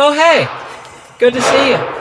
Oh, hey, good to see you.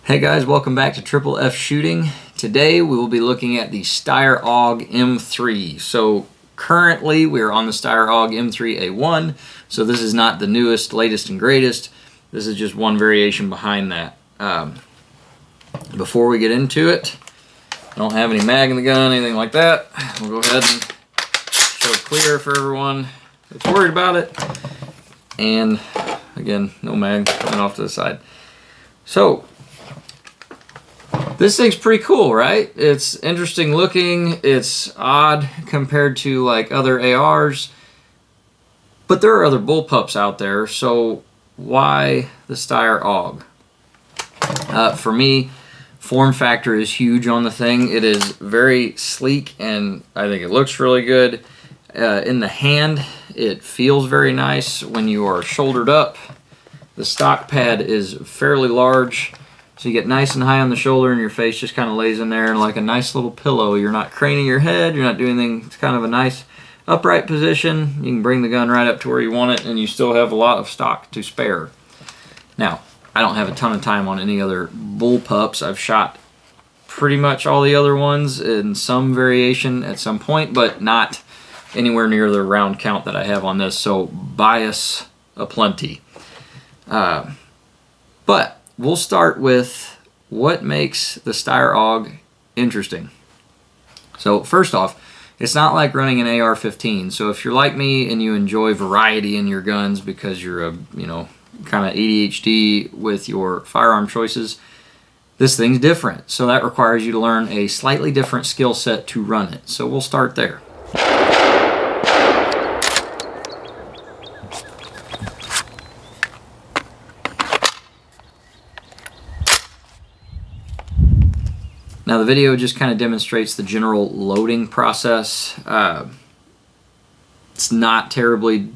Hey guys, welcome back to Triple F Shooting. Today we will be looking at the Steyr AUG M3. So currently we are on the Steyr AUG M3A1, so this is not the newest, latest, and greatest. This is just one variation behind that. Before we get into it, I don't have any mag in the gun, anything like that. We'll go ahead and show clear for everyone that's worried about it. And again, no mag coming off to the side. So this thing's pretty cool, right? It's interesting looking, it's odd compared to like other ARs, but there are other bullpups out there, so why the Steyr AUG? For me, form factor is huge on the thing. It is very sleek and I think it looks really good. In the hand, it feels very nice when you are shouldered up. The stock pad is fairly large, so you get nice and high on the shoulder and your face just kind of lays in there like a nice little pillow. You're not craning your head, you're not doing anything. It's kind of a nice upright position. You can bring the gun right up to where you want it and you still have a lot of stock to spare. Now, I don't have a ton of time on any other bullpups. I've shot pretty much all the other ones in some variation at some point, but not anywhere near the round count that I have on this, so bias aplenty. But we'll start with what makes the Steyr AUG interesting. So first off, it's not like running an AR-15. So if you're like me and you enjoy variety in your guns because you're a, kind of ADHD with your firearm choices, this thing's different. So that requires you to learn a slightly different skill set to run it. So we'll start there. Now the video just kind of demonstrates the general loading process. It's not terribly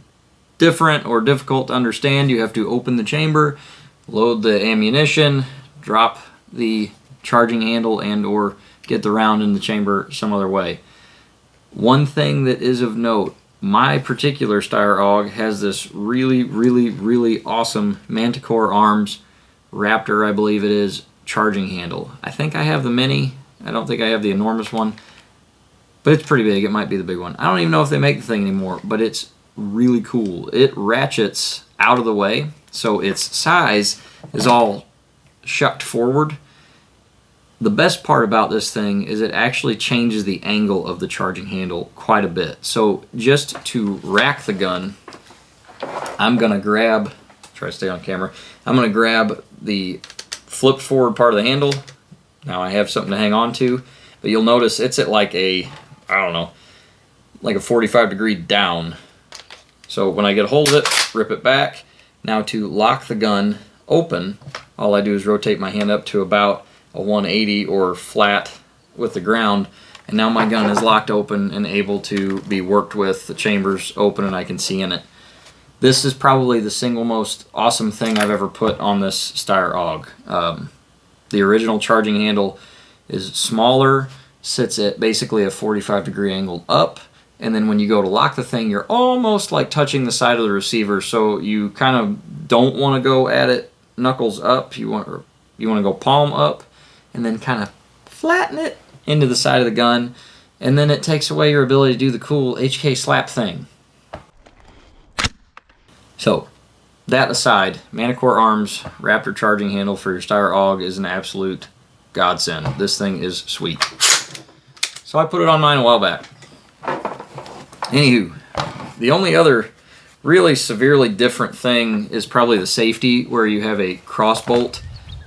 different or difficult to understand. You have to open the chamber, load the ammunition, drop the charging handle, and or get the round in the chamber some other way. One thing that is of note, my particular Steyr AUG has this really awesome Manticore Arms Raptor, I believe it is, charging handle. I think I have the mini. I don't think I have the enormous one, but it's pretty big. It might be the big one. I don't even know if they make the thing anymore, but it's really cool. It ratchets out of the way, so its size is all shucked forward. The best part about this thing is it actually changes the angle of the charging handle quite a bit. So just to rack the gun, I'm gonna grab, try to stay on camera, I'm gonna grab the flipped forward part of the handle. Now I have something to hang on to, but you'll notice it's at like a, I don't know, like a 45-degree down. So when I get a hold of it, rip it back. Now to lock the gun open, all I do is rotate my hand up to about a 180 or flat with the ground, and now my gun is locked open and able to be worked with. The chamber's open and I can see in it. This is probably the single most awesome thing I've ever put on this Steyr AUG. The original charging handle is smaller, sits at basically a 45-degree angle up, and then when you go to lock the thing, you're almost like touching the side of the receiver, so you kind of don't want to go at it knuckles up. You want to go palm up, and then kind of flatten it into the side of the gun, and then it takes away your ability to do the cool HK slap thing. So, that aside, Manticore Arms Raptor charging handle for your Steyr AUG is an absolute godsend. This thing is sweet. So I put it on mine a while back. Anywho, the only other really severely different thing is probably the safety, where you have a cross bolt.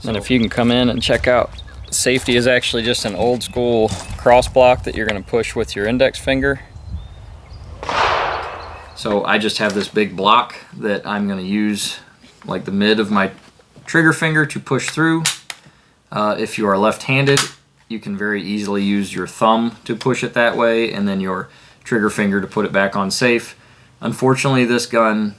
And if you can come in and check out, safety is actually just an old school cross block that you're going to push with your index finger. So I just have this big block that I'm going to use like the mid of my trigger finger to push through. If you are left-handed, you can very easily use your thumb to push it that way, and then your trigger finger to put it back on safe. Unfortunately, this gun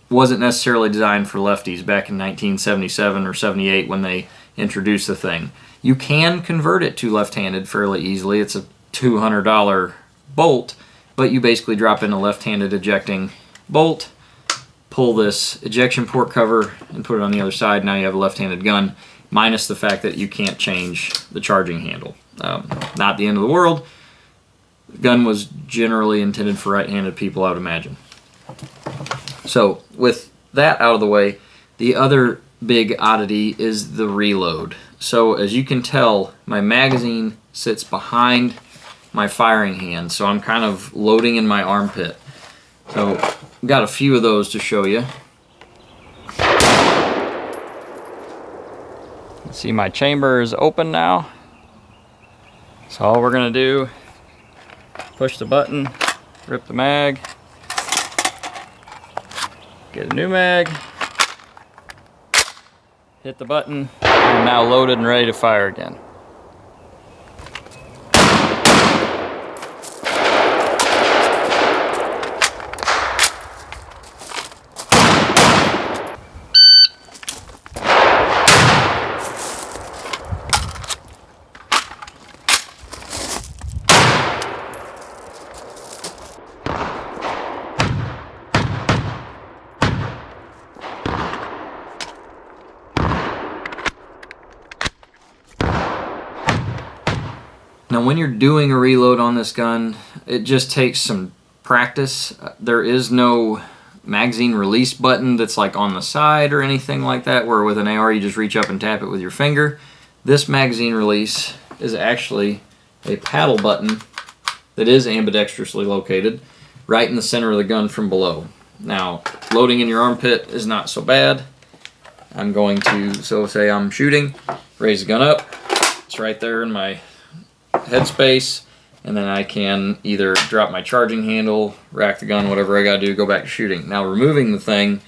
wasn't necessarily designed for lefties back in 1977 or 78 when they introduced the thing. You can convert it to left-handed fairly easily. It's a $200 bolt, but you basically drop in a left-handed ejecting bolt, pull this ejection port cover, and put it on the other side. Now you have a left-handed gun, minus the fact that you can't change the charging handle. Not the end of the world. The gun was generally intended for right-handed people, I would imagine. So with that out of the way, the other big oddity is the reload. So as you can tell, my magazine sits behind my firing hand, so I'm kind of loading in my armpit. So I've got a few of those to show you. See, my chamber is open now. So all we're going to do, push the button, rip the mag, get a new mag, hit the button, and now loaded and ready to fire again. Now when you're doing a reload on this gun, it just takes some practice. There is no magazine release button that's like on the side or anything like that, where with an AR you just reach up and tap it with your finger. This magazine release is actually a paddle button that is ambidextrously located right in the center of the gun from below. Now, loading in your armpit is not so bad. I'm going to, so say I'm shooting, raise the gun up, it's right there in my headspace, and then I can either drop my charging handle, rack the gun, whatever I gotta do, go back to shooting. Now removing the thing,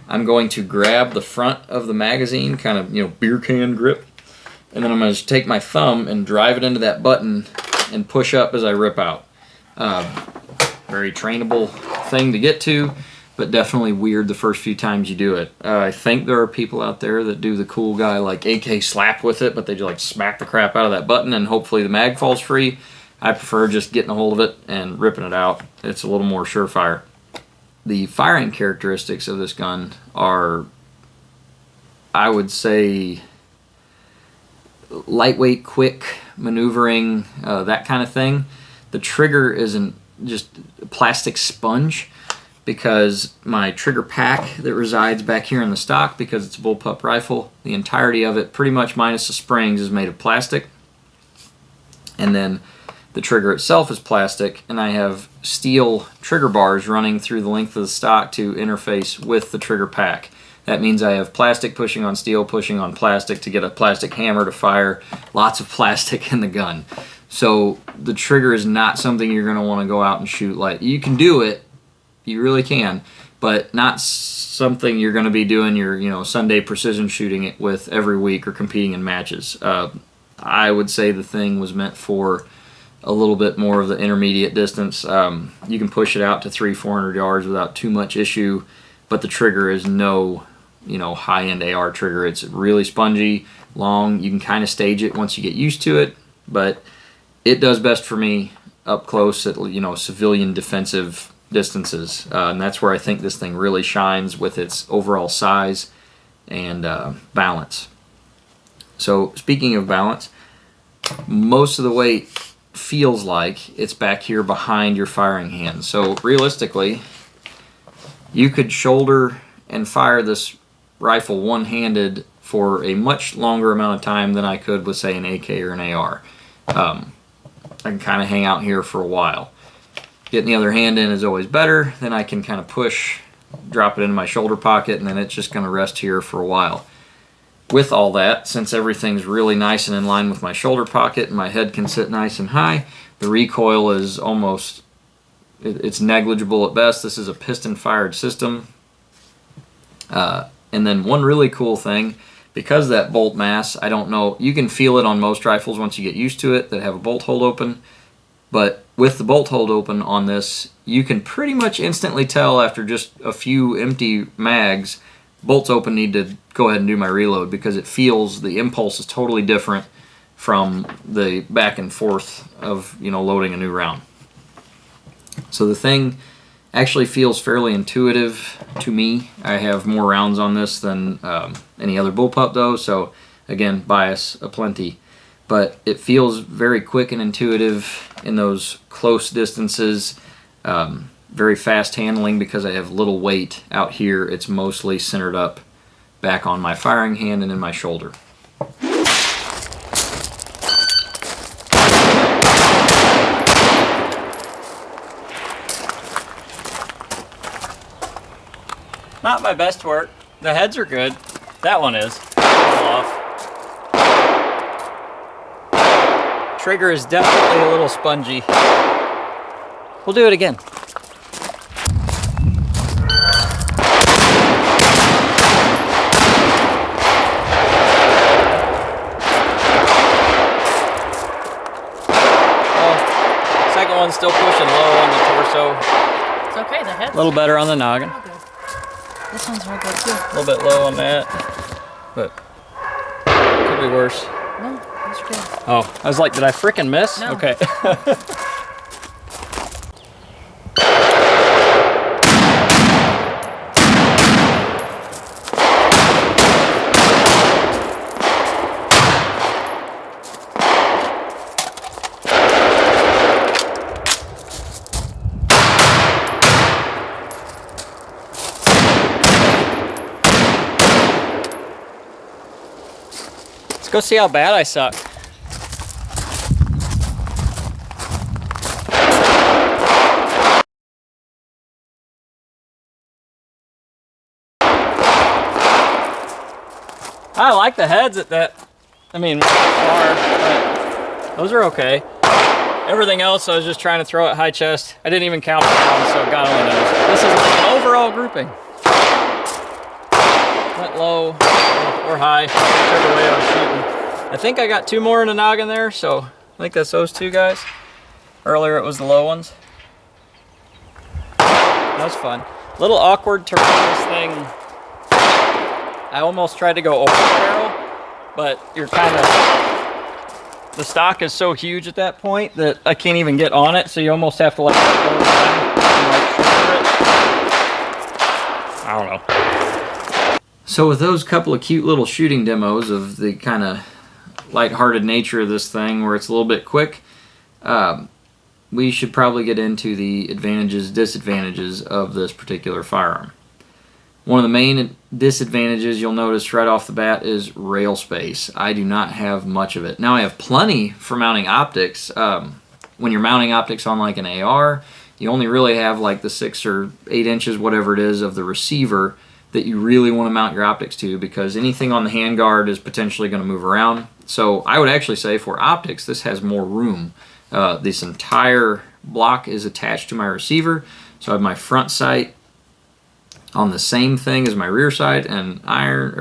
I'm going to grab the front of the magazine, kind of, beer can grip, and then I'm going to take my thumb and drive it into that button and push up as I rip out. Very trainable thing to get to, but definitely weird the first few times you do it. I think there are people out there that do the cool guy like AK slap with it, but they just like smack the crap out of that button and hopefully the mag falls free. I prefer just getting a hold of it and ripping it out. It's a little more surefire. The firing characteristics of this gun are, I would say, lightweight, quick maneuvering, that kind of thing. The trigger isn't just a plastic sponge, because my trigger pack that resides back here in the stock, because it's a Bullpup rifle, the entirety of it, pretty much minus the springs, is made of plastic. And then the trigger itself is plastic, and I have steel trigger bars running through the length of the stock to interface with the trigger pack. That means I have plastic pushing on steel, pushing on plastic to get a plastic hammer to fire. Lots of plastic in the gun. So the trigger is not something you're going to want to go out and shoot like. You can do it, you really can, but not something you're going to be doing your Sunday precision shooting it with every week or competing in matches. I would say the thing was meant for a little bit more of the intermediate distance. You can push it out to 300-400 yards without too much issue, but the trigger is no high-end AR trigger. It's really spongy, long. You can kind of stage it once you get used to it, but it does best for me up close at civilian defensive distances, and that's where I think this thing really shines with its overall size and balance. So speaking of balance, most of the weight feels like it's back here behind your firing hand. So realistically, you could shoulder and fire this rifle one-handed for a much longer amount of time than I could with, say, an AK or an AR. I can kind of hang out here for a while. Getting the other hand in is always better. Then I can kind of push, drop it into my shoulder pocket, and then it's just going to rest here for a while. With all that, since everything's really nice and in line with my shoulder pocket and my head can sit nice and high, the recoil is almost, it's negligible at best. This is a piston-fired system. And then one really cool thing, because that bolt mass, I don't know, you can feel it on most rifles once you get used to it that have a bolt hold open. But with the bolt hold open on this, you can pretty much instantly tell after just a few empty mags, bolts open, need to go ahead and do my reload, because it feels, the impulse is totally different from the back and forth of, you know, loading a new round. So the thing actually feels fairly intuitive to me. I have more rounds on this than any other bullpup though, so again, bias aplenty. But it feels very quick and intuitive in those close distances. Very fast handling because I have little weight out here. It's mostly centered up back on my firing hand and in my shoulder. Not my best work. The heads are good. That one is. Off. Trigger is definitely a little spongy. We'll do it again. Second one's still pushing low on the torso. It's okay, the head's a little better on the noggin. This one's real good too. A little bit low on that, but could be worse. No, that's good. Oh, I was like, did I frickin' miss? No. Okay. Let's go see how bad I suck. I like the heads at that. I mean, far, but those are okay. Everything else, I was just trying to throw at high chest. I didn't even count them, so God only knows. This is like an overall grouping. Went low or high, whichever way I was shooting. I think I got two more in the noggin there, so I think that's those two guys. Earlier it was the low ones. That was fun. A little awkward to run this thing. I almost tried to go over the barrel, but you're kind of, the stock is so huge at that point that I can't even get on it, so you almost have to like go over it. I don't know. So with those couple of cute little shooting demos of the kind of lighthearted nature of this thing where it's a little bit quick, we should probably get into the advantages, disadvantages of this particular firearm. One of the main disadvantages you'll notice right off the bat is rail space. I do not have much of it. Now I have plenty for mounting optics. When you're mounting optics on like an AR, you only really have like the 6 or 8 inches, whatever it is, of the receiver that you really want to mount your optics to, because anything on the handguard is potentially going to move around. So I would actually say for optics, this has more room. This entire block is attached to my receiver, so I have my front sight on the same thing as my rear sight and optic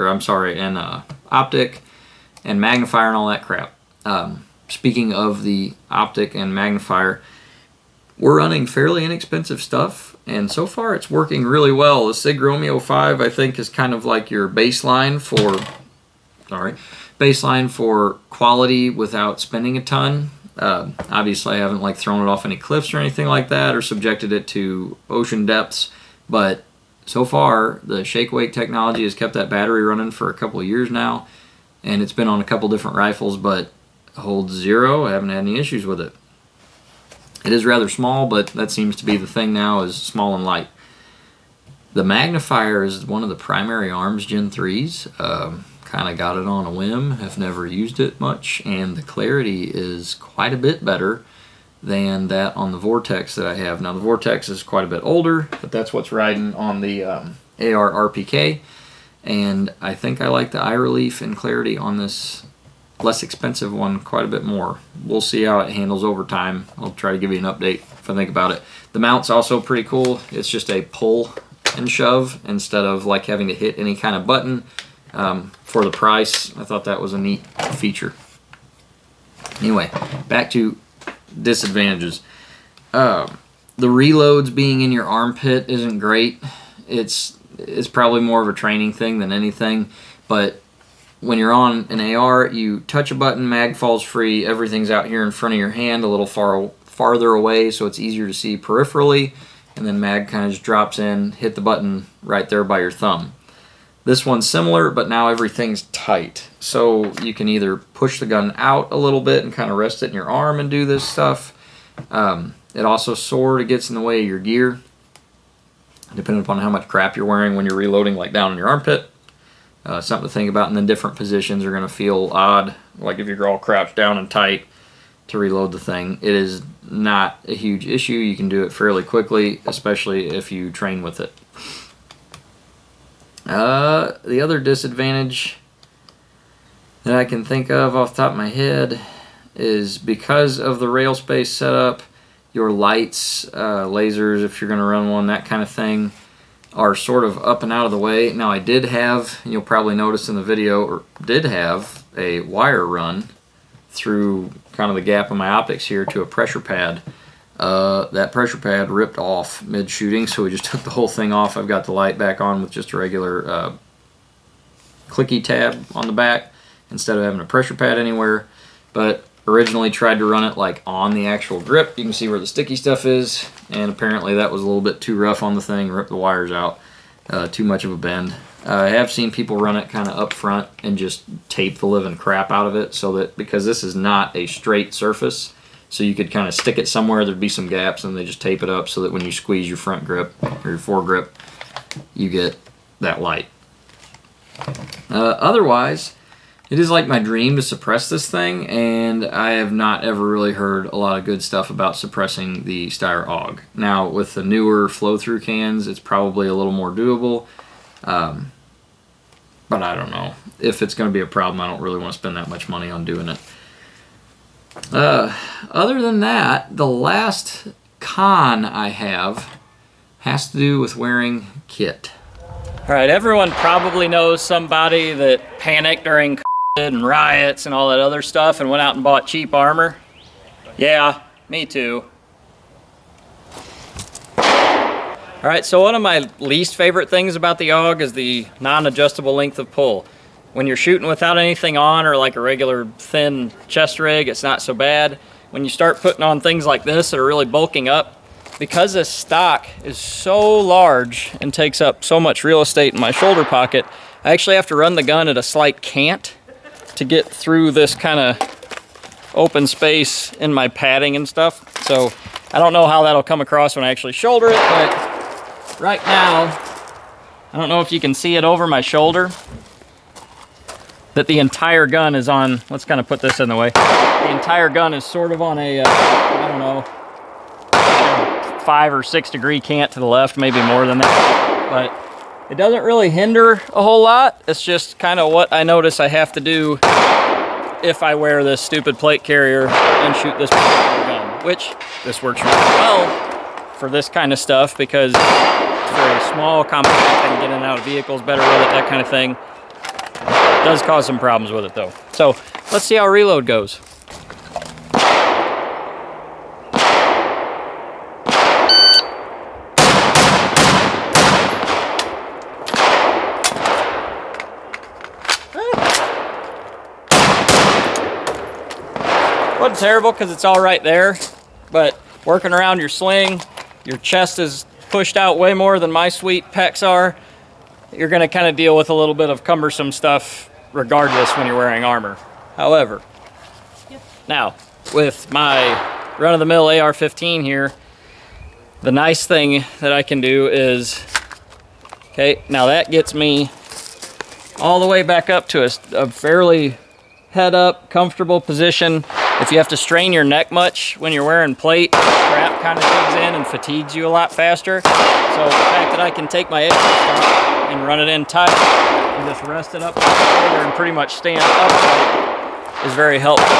and magnifier and all that crap. Speaking of the optic and magnifier, we're running fairly inexpensive stuff, and so far it's working really well. The Sig Romeo 5, I think, is kind of like your baseline for quality without spending a ton. Obviously I haven't like thrown it off any cliffs or anything like that or subjected it to ocean depths, but so far the shake weight technology has kept that battery running for a couple of years now, and it's been on a couple different rifles, but holds zero. I haven't had any issues with it. It is rather small, but that seems to be the thing now, is small and light. The magnifier is one of the primary arms Gen 3s. Kind of got it on a whim, have never used it much, and the clarity is quite a bit better than that on the Vortex that I have. Now the Vortex is quite a bit older, but that's what's riding on the AR RPK, and I think I like the eye relief and clarity on this less expensive one quite a bit more. We'll see how it handles over time. I'll try to give you an update if I think about it. The mount's also pretty cool. It's just a pull and shove instead of like having to hit any kind of button. For the price, I thought that was a neat feature. Anyway, back to disadvantages. The reloads being in your armpit isn't great. It's probably more of a training thing than anything, but when you're on an AR, you touch a button, mag falls free, everything's out here in front of your hand a little farther away, so it's easier to see peripherally, and then mag kind of just drops in, hit the button right there by your thumb. This one's similar, but now everything's tight. So you can either push the gun out a little bit and kind of rest it in your arm and do this stuff. It also sort of gets in the way of your gear, depending upon how much crap you're wearing when you're reloading, like down in your armpit. Something to think about, and then different positions are going to feel odd, like if you're all crouched down and tight to reload the thing. It is not a huge issue. You can do it fairly quickly, especially if you train with it. The other disadvantage that I can think of off the top of my head is because of the rail space setup, your lights, lasers, if you're going to run one, that kind of thing, are sort of up and out of the way. Now I did have, you'll probably notice in the video, or did have a wire run through kind of the gap in my optics here to a pressure pad. That pressure pad ripped off mid-shooting, so we just took the whole thing off. I've got the light back on with just a regular clicky tab on the back instead of having a pressure pad anywhere. But originally tried to run it like on the actual grip. You can see where the sticky stuff is, and apparently that was a little bit too rough on the thing, ripped the wires out, too much of a bend. I have seen people run it kind of up front and just tape the living crap out of it, so that, because this is not a straight surface, so you could kind of stick it somewhere, there'd be some gaps, and they just tape it up so that when you squeeze your front grip or your foregrip, you get that light. Otherwise, it is like my dream to suppress this thing, and I have not ever really heard a lot of good stuff about suppressing the Steyr AUG. Now, with the newer flow-through cans, it's probably a little more doable, but I don't know. If it's going to be a problem, I don't really want to spend that much money on doing it. Other than that, the last con I have has to do with wearing kit. Alright, everyone probably knows somebody that panicked during and riots and all that other stuff and went out and bought cheap armor. Yeah, me too. Alright, so one of my least favorite things about the AUG is the non-adjustable length of pull. When you're shooting without anything on, or like a regular thin chest rig, it's not so bad. When you start putting on things like this that are really bulking up, because this stock is so large and takes up so much real estate in my shoulder pocket, I actually have to run the gun at a slight cant to get through this kind of open space in my padding and stuff. So I don't know how that'll come across when I actually shoulder it, but right now, I don't know if you can see it over my shoulder, that the entire gun is on, let's kind of put this in the way, the entire gun is sort of on a, I don't know, 5 or 6 degree cant to the left, maybe more than that, but it doesn't really hinder a whole lot. It's just kind of what I notice I have to do if I wear this stupid plate carrier and shoot this particular gun, which this works really well for this kind of stuff because it's very small, compact, I can get in and out of vehicles better with it, that kind of thing. It does cause some problems with it though. So let's see how reload goes. Wasn't terrible because it's all right there, but working around your sling, your chest is pushed out way more than my sweet pecs are. You're going to kind of deal with a little bit of cumbersome stuff regardless when you're wearing armor. However, now with my run-of-the-mill AR-15 here, the nice thing that I can do is, okay, now that gets me all the way back up to a fairly head-up, comfortable position If you have to strain your neck much when you're wearing plate, the strap kind of digs in and fatigues you a lot faster. So the fact that I can take my extra stock and run it in tight and just rest it up my shoulder and pretty much stand upright is very helpful.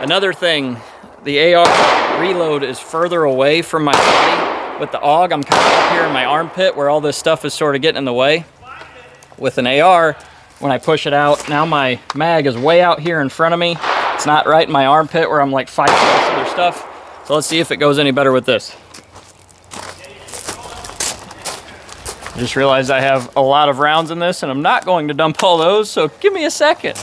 Another thing, the AR reload is further away from my body. With the AUG, I'm kind of up here in my armpit where all this stuff is sort of getting in the way. With an AR, when I push it out, now my mag is way out here in front of me. It's not right in my armpit where I'm like fighting this other stuff. So let's see if it goes any better with this. I just realized I have a lot of rounds in this and I'm not going to dump all those, so give me a second.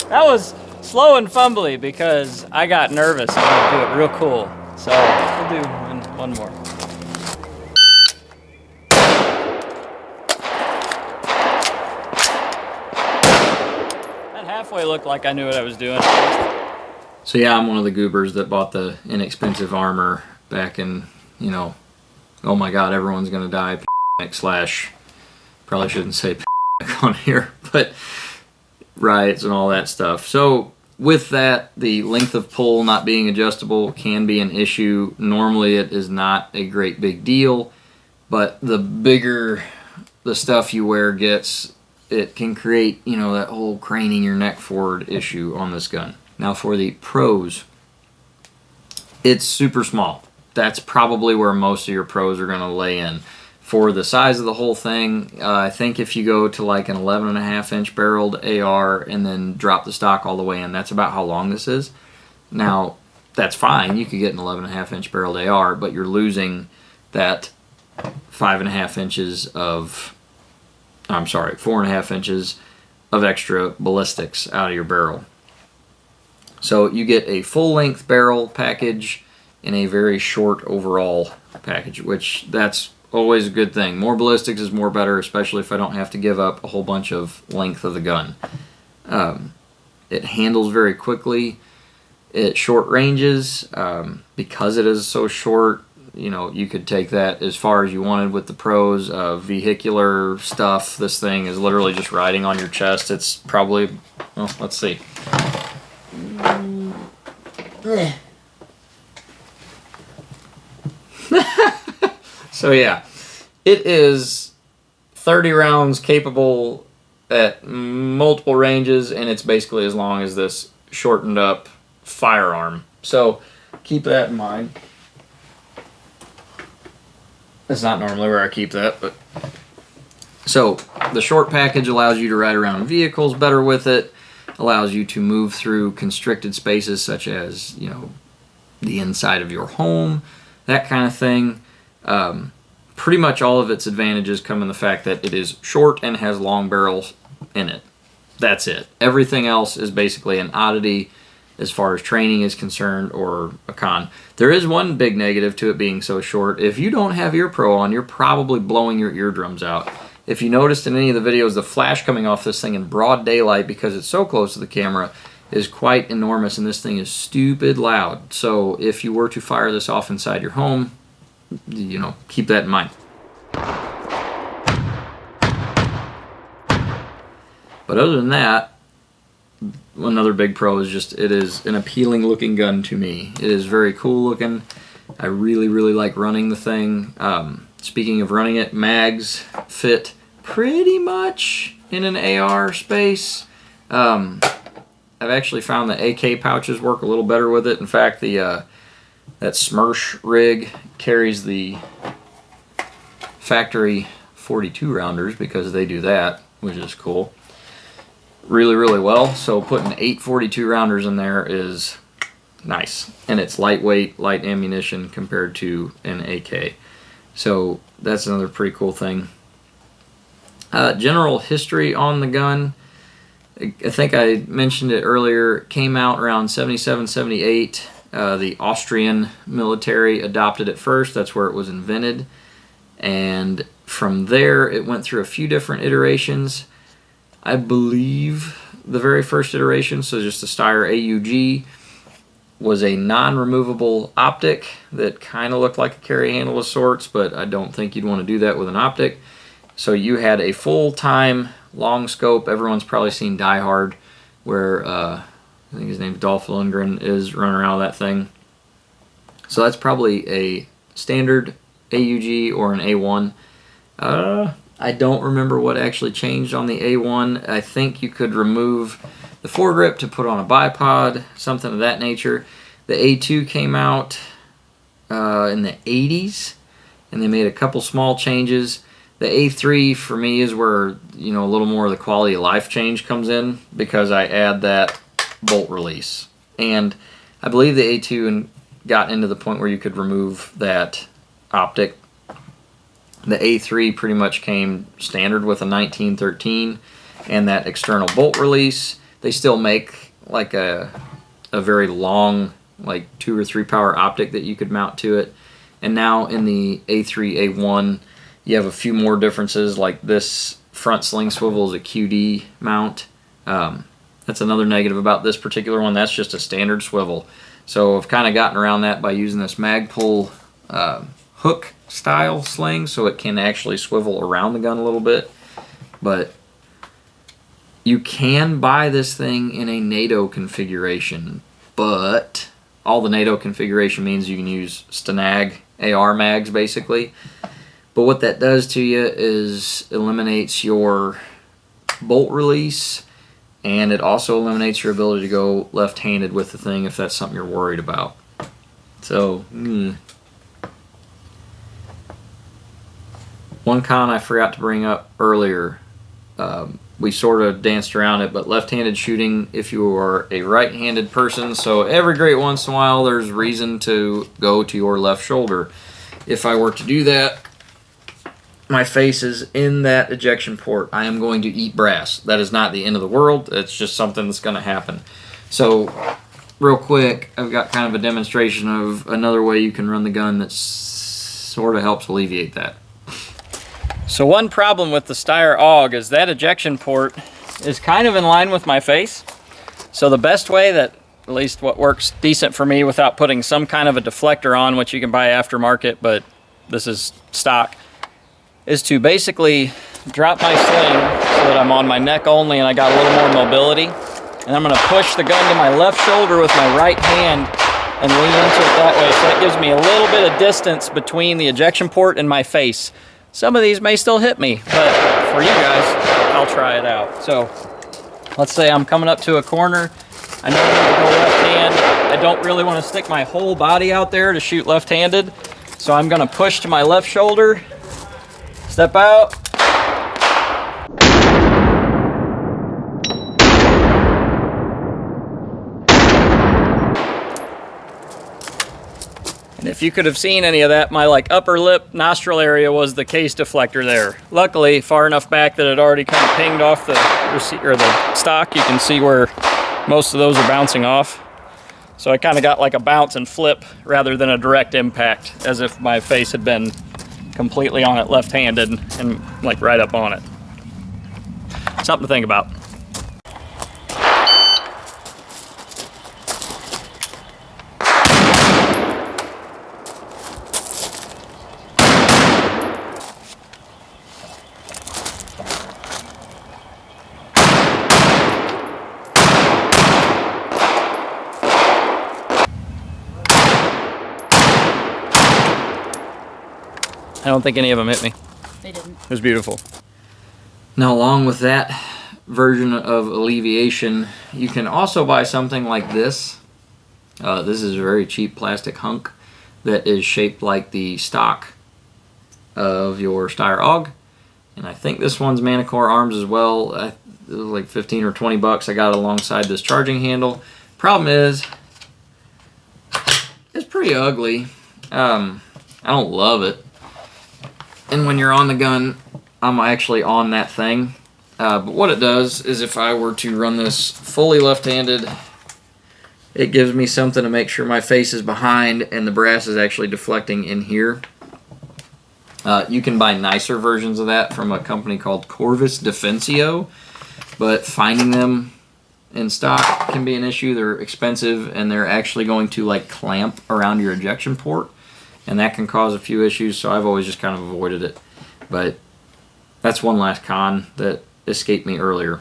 That was slow and fumbly because I got nervous and I wanted to do it real cool. So we'll do one more. That halfway looked like I knew what I was doing. So yeah, I'm one of the goobers that bought the inexpensive armor back in, you know, oh my god, everyone's gonna die slash, probably shouldn't say on here, but riots and all that stuff. So with that, the length of pull not being adjustable can be an issue. Normally it is not a great big deal, but the bigger the stuff you wear gets, it can create, you know, that whole craning your neck forward issue on this gun. Now for the pros, it's super small. That's probably where most of your pros are going to lay in. For the size of the whole thing, I think if you go to like an 11.5-inch barreled AR and then drop the stock all the way in, that's about how long this is. Now, that's fine. You could get an 11.5-inch barreled AR, but you're losing that 5.5 inches of, I'm sorry, 4.5 inches of extra ballistics out of your barrel. So you get a full-length barrel package in a very short overall package, which that's always a good thing. More ballistics is more better, especially if I don't have to give up a whole bunch of length of the gun. It handles very quickly. At short ranges, because it is so short, you know, you could take that as far as you wanted with the pros. Vehicular stuff, this thing is literally just riding on your chest. It's probably, well, let's see. So yeah, it is 30 rounds capable at multiple ranges, and it's basically as long as this shortened up firearm. So keep that in mind. That's not normally where I keep that, but so the short package allows you to ride around vehicles better with it, allows you to move through constricted spaces such as, you know, the inside of your home, that kind of thing. Pretty much all of its advantages come in the fact that it is short and has long barrels in it. That's it. Everything else is basically an oddity as far as training is concerned, or a con. There is one big negative to it being so short. If you don't have ear pro on, you're probably blowing your eardrums out. If you noticed in any of the videos, the flash coming off this thing in broad daylight, because it's so close to the camera, is quite enormous, and this thing is stupid loud. So if you were to fire this off inside your home, you know, keep that in mind. But other than that, another big pro is just it is an appealing looking gun to me. It is very cool looking. I really, really like running the thing. Speaking of running it, mags fit pretty much in an AR space. I've actually found the AK pouches work a little better with it. In fact, the that Smersh rig carries the factory 42 rounders because they do that, which is cool. Really, really well. So putting 8 42 rounders in there is nice, and it's lightweight, light ammunition compared to an AK. So that's another pretty cool thing. General history on the gun, I think I mentioned it earlier, it came out around 77, 78. The Austrian military adopted it first. That's where it was invented. And from there, it went through a few different iterations. I believe the very first iteration, so just the Steyr AUG, was a non-removable optic that kind of looked like a carry handle of sorts, but I don't think you'd want to do that with an optic. So you had a full-time long scope. Everyone's probably seen Die Hard, where I think his name's Dolph Lundgren is running around with that thing. So that's probably a standard AUG or an A1. I don't remember what actually changed on the A1. I think you could remove the foregrip to put on a bipod, something of that nature. The A2 came out in the 80s, and they made a couple small changes. The A3 for me is where, you know, a little more of the quality of life change comes in, because I add that bolt release. And I believe the A2 got into the point where you could remove that optic. The A3 pretty much came standard with a 1913 and that external bolt release. They still make like a very long, like 2 or 3 power optic that you could mount to it. And now in the A3, A1, you have a few more differences, like this front sling swivel is a QD mount. That's another negative about this particular one. That's just a standard swivel. So I've kind of gotten around that by using this Magpul hook style sling, so it can actually swivel around the gun a little bit. But you can buy this thing in a NATO configuration, but all the NATO configuration means you can use Stenag AR mags basically. But what that does to you is eliminates your bolt release, and it also eliminates your ability to go left-handed with the thing if that's something you're worried about. So, one con I forgot to bring up earlier, we sort of danced around it, but left-handed shooting if you are a right-handed person, so every great once in a while there's reason to go to your left shoulder. If I were to do that, my face is in that ejection port. I am going to eat brass. That is not the end of the world. It's just something that's going to happen. So, real quick, I've got kind of a demonstration of another way you can run the gun that sort of helps alleviate that. So one problem with the Steyr AUG is that ejection port is kind of in line with my face. So the best way that, at least what works decent for me without putting some kind of a deflector on, which you can buy aftermarket, but this is stock, is to basically drop my sling so that I'm on my neck only and I got a little more mobility. And I'm going to push the gun to my left shoulder with my right hand and lean into it that way. So that gives me a little bit of distance between the ejection port and my face. Some of these may still hit me, but for you guys, I'll try it out. So let's say I'm coming up to a corner. I know I need to go left hand. I don't really want to stick my whole body out there to shoot left-handed. So I'm going to push to my left shoulder. Step out. And if you could have seen any of that, my upper lip nostril area was the case deflector there. Luckily, far enough back that it already kind of pinged off the stock. You can see where most of those are bouncing off. So I kind of got like a bounce and flip rather than a direct impact, as if my face had been completely on it left-handed and like right up on it. Something to think about. I don't think any of them hit me. They didn't. It was beautiful. Now, along with that version of alleviation, you can also buy something like this. This is a very cheap plastic hunk that is shaped like the stock of your Steyr AUG. And I think this one's Manticore arms as well. It was like 15 or 20 bucks. I got it alongside this charging handle. Problem is, it's pretty ugly. I don't love it. And when you're on the gun, I'm actually on that thing. But what it does is if I were to run this fully left-handed, it gives me something to make sure my face is behind and the brass is actually deflecting in here. You can buy nicer versions of that from a company called Corvus Defensio, but finding them in stock can be an issue. They're expensive, and they're actually going to like clamp around your ejection port, and that can cause a few issues, so I've always just kind of avoided it. But that's one last con that escaped me earlier.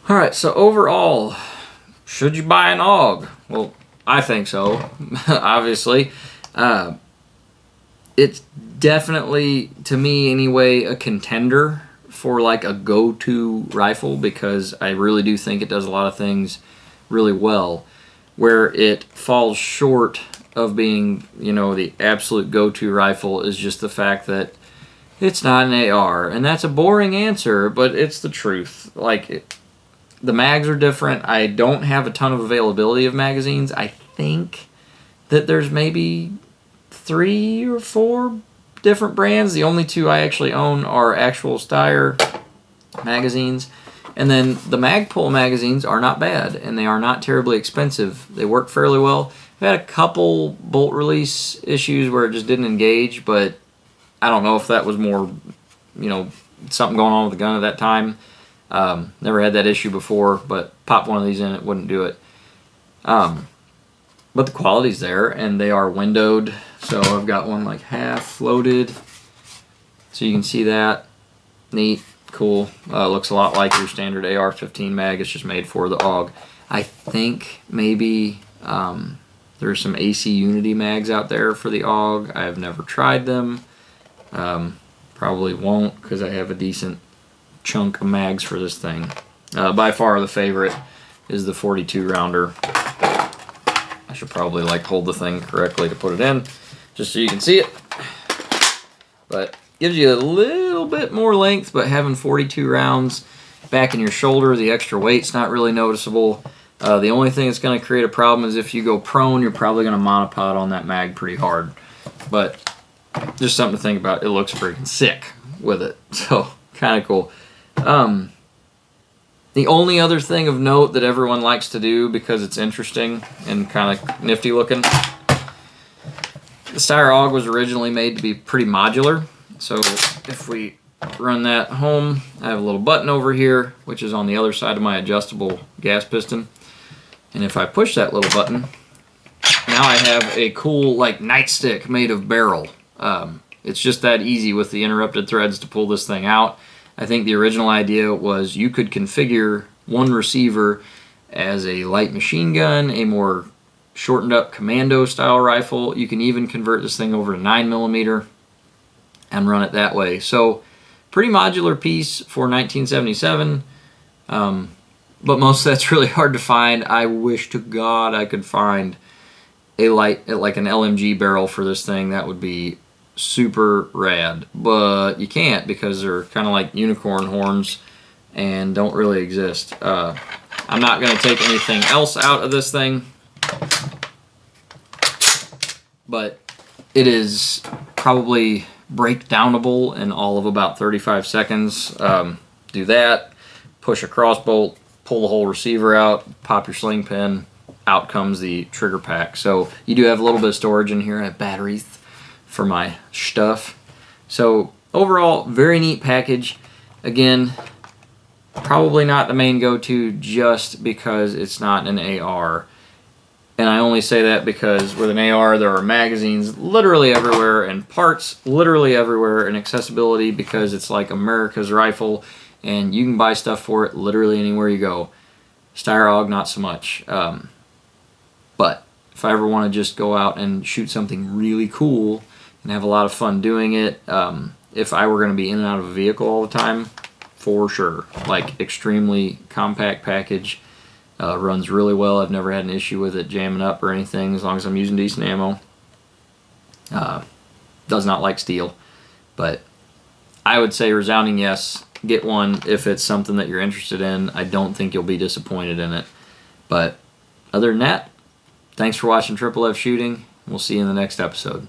Alright, so overall, should you buy an AUG? Well, I think so, obviously. It's definitely, to me anyway, a contender for like a go-to rifle, because I really do think it does a lot of things really well. Where it falls short of being, you know, the absolute go-to rifle is just the fact that it's not an AR. And that's a boring answer, but it's the truth. Like, the mags are different. I don't have a ton of availability of magazines. I think that there's maybe 3 or 4 different brands. The only 2 I actually own are actual Steyr magazines. And then the Magpul magazines are not bad, and they are not terribly expensive. They work fairly well. I've had a couple bolt release issues where it just didn't engage, but I don't know if that was more, you know, something going on with the gun at that time. Never had that issue before, but pop one of these in, it wouldn't do it. But the quality's there, and they are windowed. So I've got one like half loaded, so you can see that. Neat, cool. Looks a lot like your standard AR-15 mag. It's just made for the AUG. I think maybe there's some AC Unity mags out there for the AUG. I have never tried them. Probably won't, because I have a decent chunk of mags for this thing. By far the favorite is the 42 rounder. I should probably like hold the thing correctly to put it in, just so you can see it. But gives you a little bit more length, but having 42 rounds back in your shoulder, the extra weight's not really noticeable. The only thing that's going to create a problem is if you go prone, you're probably going to monopod on that mag pretty hard. But just something to think about. It looks freaking sick with it, so kind of cool. The only other thing of note that everyone likes to do, because it's interesting and kind of nifty looking, the Steyr AUG was originally made to be pretty modular. So if we run that home, I have a little button over here, which is on the other side of my adjustable gas piston. And if I push that little button, now I have a cool like nightstick made of barrel. It's just that easy with the interrupted threads to pull this thing out. I think the original idea was you could configure one receiver as a light machine gun, a more shortened up commando style rifle. You can even convert this thing over to 9mm and run it that way. So pretty modular piece for 1977, but most of that's really hard to find. I wish to God I could find a like an LMG barrel for this thing. That would be super rad, but you can't, because they're kind of like unicorn horns and don't really exist. I'm not going to take anything else out of this thing, but it is probably breakdownable in all of about 35 seconds. Do that, push a cross bolt, pull the whole receiver out, pop your sling pin, out comes the trigger pack. So you do have a little bit of storage in here. I have batteries for my stuff. So overall, very neat package. Again, probably not the main go-to just because it's not an AR. And I only say that because with an AR, there are magazines literally everywhere and parts literally everywhere, and accessibility, because it's like America's rifle and you can buy stuff for it literally anywhere you go. Steyr AUG, not so much. But if I ever want to just go out and shoot something really cool and have a lot of fun doing it, if I were going to be in and out of a vehicle all the time, for sure. Like, extremely compact package, runs really well. I've never had an issue with it jamming up or anything, as long as I'm using decent ammo. Does not like steel, but I would say resounding yes. Get one if it's something that you're interested in. I don't think you'll be disappointed in it. But other than that, thanks for watching Triple F Shooting. We'll see you in the next episode.